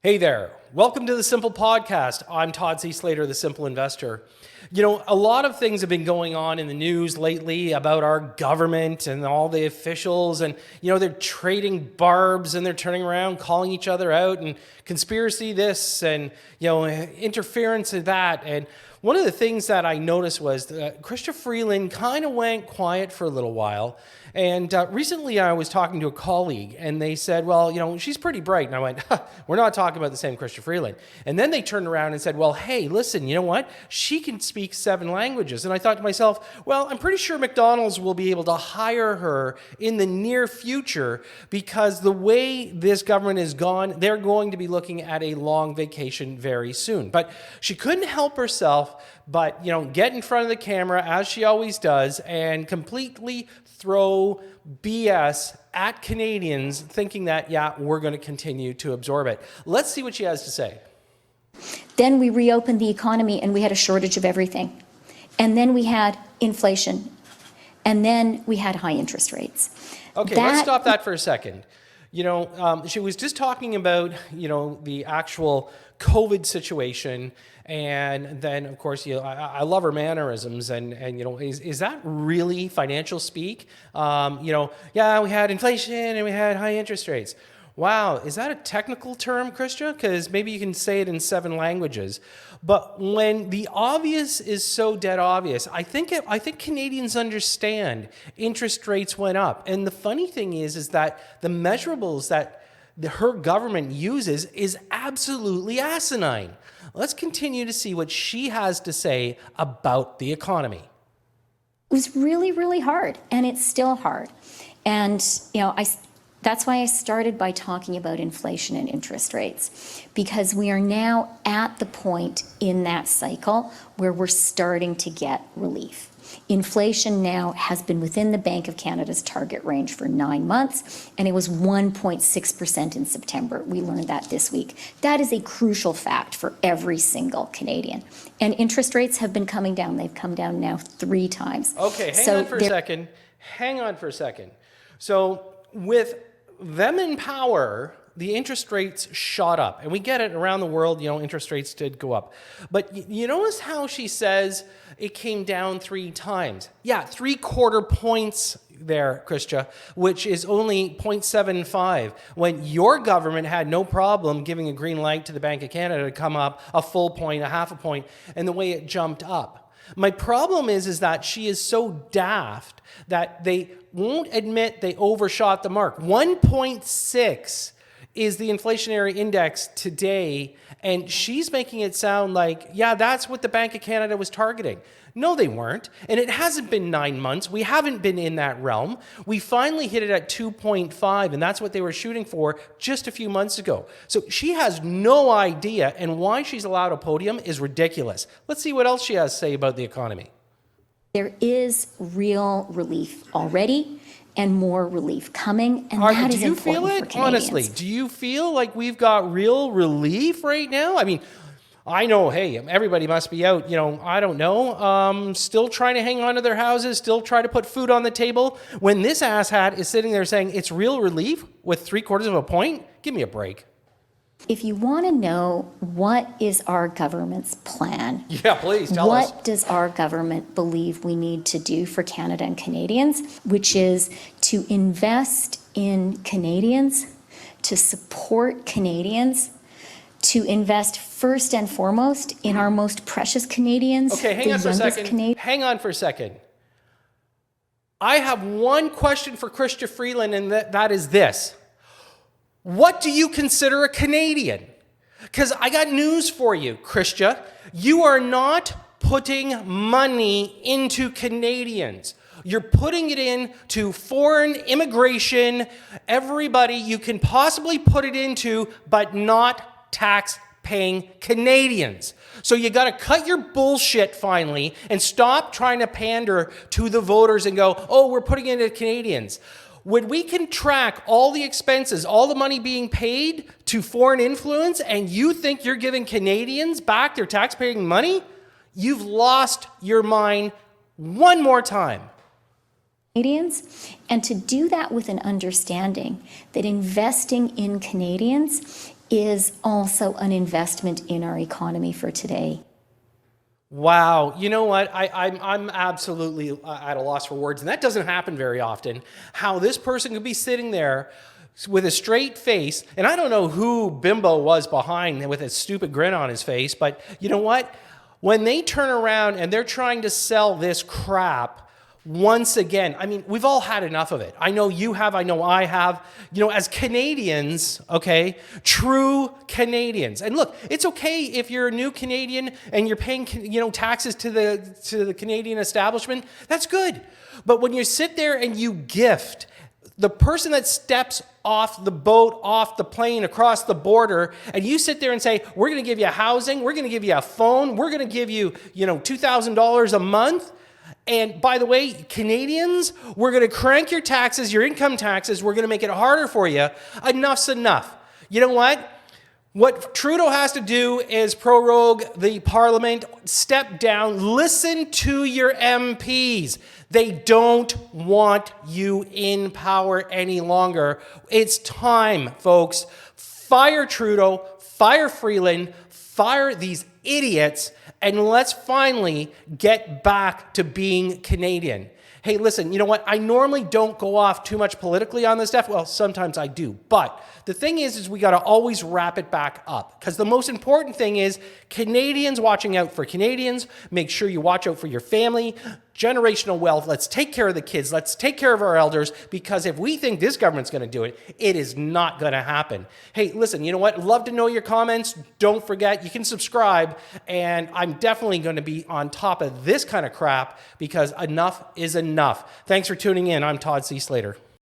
Hey there. Welcome to the Simple Podcast. I'm Todd C. Slater, the Simple Investor. You know, a lot of things have been going on in the news lately about our government and all the officials, and, you know, they're trading barbs and they're turning around, calling each other out, and conspiracy this and, you know, interference of that. And one of the things that I noticed was Chrystia Freeland kind of went quiet for a little while. And recently I was talking to a colleague and they said, well, you know, she's pretty bright. And I went, we're not talking about the same Chrystia Freeland. And then they turned around and said, well, hey, listen, you know what? She can speak 7 languages. And I thought to myself, well, I'm pretty sure McDonald's will be able to hire her in the near future because the way this government is gone, they're going to be looking at a long vacation very soon. But she couldn't help herself but, you know, get in front of the camera as she always does and completely throw BS at Canadians thinking that, yeah, we're going to continue to absorb it. Let's see what she has to say. Then we reopened the economy and we had a shortage of everything. And then we had inflation. And then we had high interest rates. Okay, let's stop that for a second. You know, she was just talking about, you know, the actual COVID situation. And then, of course, you know, I love her mannerisms. And you know, is that really financial speak? You know, yeah, we had inflation and we had high interest rates. Wow, is that a technical term, Chrystia? Because maybe you can say it in 7 languages. But when the obvious is so dead obvious, I think Canadians understand interest rates went up. And the funny thing is that the measurables that her government uses is absolutely asinine. Let's continue to see what she has to say about the economy. It was really, really hard, and it's still hard. And, you know, that's why I started by talking about inflation and interest rates, because we are now at the point in that cycle where we're starting to get relief. Inflation now has been within the Bank of Canada's target range for 9 months, and it was 1.6% in September. We learned that this week. That is a crucial fact for every single Canadian. And interest rates have been coming down. They've come down now 3 times. Okay, hang on for a second. So with them in power, the interest rates shot up. And we get it around the world, you know, interest rates did go up. But you notice how she says it came down 3 times. Yeah, 3/4 points there, Chrystia, which is only 0.75, when your government had no problem giving a green light to the Bank of Canada to come up a full point, a half a point, and the way it jumped up. My problem is that she is so daft that they won't admit they overshot the mark. 1.6 is the inflationary index today, and she's making it sound like, yeah, that's what the Bank of Canada was targeting. No, they weren't, and it hasn't been 9 months. We haven't been in that realm. We finally hit it at 2.5, and that's what they were shooting for just a few months ago. So she has no idea, and why she's allowed a podium is ridiculous. Let's see what else she has to say about the economy. There is real relief already, and more relief coming, and that is important for Canadians. Do you feel it? Honestly, do you feel like we've got real relief right now? I mean, I know, hey, everybody must be out, you know, I don't know, still trying to hang on to their houses, still trying to put food on the table. When this asshat is sitting there saying it's real relief with 3/4 point, give me a break. If you want to know what is our government's plan, yeah, please tell us. What does our government believe we need to do for Canada and Canadians, which is to invest in Canadians, to support Canadians, to invest first and foremost in our most precious Canadians. Okay, hang on for a second. I have one question for Chrystia Freeland, and that is this. What do you consider a Canadian? Because I got news for you, Chrystia. You are not putting money into Canadians. You're putting it into foreign immigration, everybody you can possibly put it into, but not tax-paying Canadians. So you got to cut your bullshit finally and stop trying to pander to the voters and go, oh, we're putting it into Canadians. When we can track all the expenses, all the money being paid to foreign influence, and you think you're giving Canadians back their taxpaying money, you've lost your mind one more time. Canadians, and to do that with an understanding that investing in Canadians is also an investment in our economy for today. Wow. You know what? I'm absolutely at a loss for words. And that doesn't happen very often. How this person could be sitting there with a straight face. And I don't know who Bimbo was behind with a stupid grin on his face. But you know what? When they turn around and they're trying to sell this crap, once again, I mean, we've all had enough of it. I know you have, I know I have. You know, as Canadians, okay, true Canadians. And look, it's okay if you're a new Canadian and you're paying, taxes to the Canadian establishment. That's good. But when you sit there and you gift the person that steps off the boat, off the plane, across the border, and you sit there and say, we're going to give you housing, we're going to give you a phone, we're going to give you, $2,000 a month. And by the way, Canadians, we're going to crank your taxes, your income taxes. We're going to make it harder for you. Enough's enough. You know what? What Trudeau has to do is prorogue the parliament, step down, listen to your MPs. They don't want you in power any longer. It's time, folks. Fire Trudeau, fire Freeland, fire these idiots, and let's finally get back to being Canadian. Hey, listen, you know what? I normally don't go off too much politically on this stuff. Well, sometimes I do. But the thing is we got to always wrap it back up. Because the most important thing is Canadians watching out for Canadians. Make sure you watch out for your family. Generational wealth. Let's take care of the kids. Let's take care of our elders. Because if we think this government's going to do it, it is not going to happen. Hey, listen, you know what? Love to know your comments. Don't forget, you can subscribe. And I'm definitely going to be on top of this kind of crap because enough is enough. Thanks for tuning in. I'm Todd C. Slater.